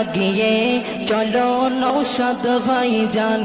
আগিয়ে চলো নৌসাদ ভাইজান।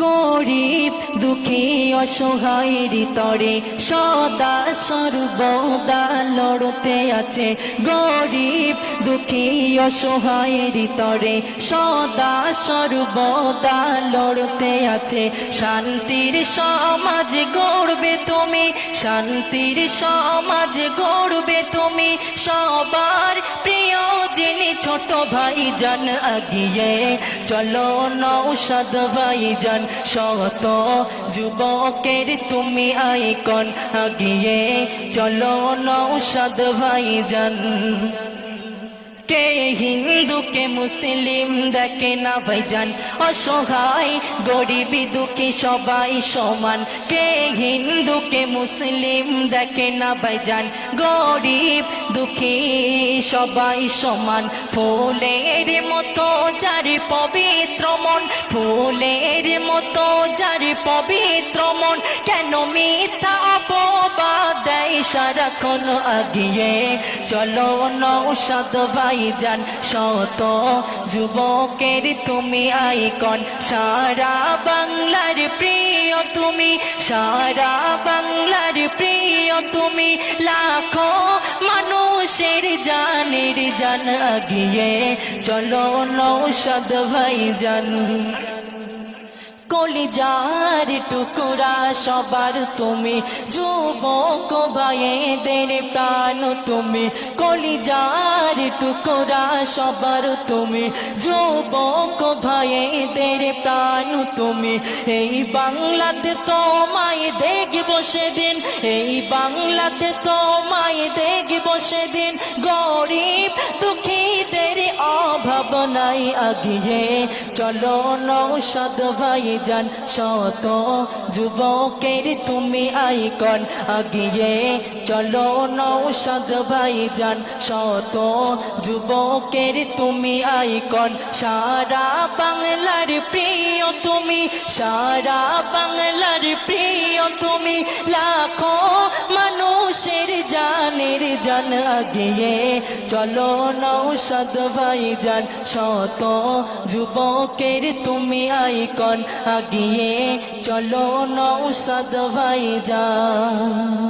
গরিব দুঃখী অসহায়ের তরে সদা সর্বদা লড়তে আছে। গরিব দুঃখী অসহায়ের তরে সদা সর্বদা লড়তে আছে। শান্তির সমাজ গড়বে তুমি, শান্তির সমাজ গড়বে তুমি, সবার প্রিয় যিনি ছোট ভাইজান। আগিয়ে চলো নৌসাদ ভাইজান, শত যুবকের তুমি আইকন। আগিয়ে চলো নৌসাদ ভাইজান। কে হিন্দু কে মুসলিম দেখে না ভাইজান, অসহায় গরিব দুঃখী সবাই সমান। কে হিন্দু কে মুসলিম দেখে না ভাইজান, গরিব দুঃখী সবাই সমান। ফুলের মতো যার পবিত্র মন, ফুলের মতো যার পবিত্র মন, কেন মিথ্যা অপবাদ দেয় সারাক্ষণ। আগিয়ে চলো নৌসাদ ভাইজান, শত যুবকের তুমি আইকন। সারা বাংলার প্রিয় তুমি, সারা বাংলার প্রিয় তুমি, লাখো মানুষের জানের জান। আগিয়ে চলো নৌসাদ ভাইজান। কলিজার টুকরা সবার তুমি, যুবক ভাইদের প্রাণ তুমি। কলিজার টুকরা সবার তুমি, যুবক ভাইদের প্রাণ তুমি। এই বাংলাতে তোমায় দেখব সেদিন, এই বাংলাতে তোমায় দেখব সেদিন, গরিব দুঃখীদের অভাব নাই। আগিয়ে চলো নৌসাদ ভাইজান, শত যুবকের তুমি আইকন। আগিয়ে চলো নৌসাদ ভাইজান, শত যুবকের তুমি আইকন। সারা বাংলার প্রিয় তুমি, সারা বাংলার প্রিয় তুমি, লাখো মানুষের জানের জান। আগিয়ে চলো নৌসাদ ভাইজান, শত যুবকের তুমি আইকন। আগিয়ে চলো নৌসাদ ভাইজান।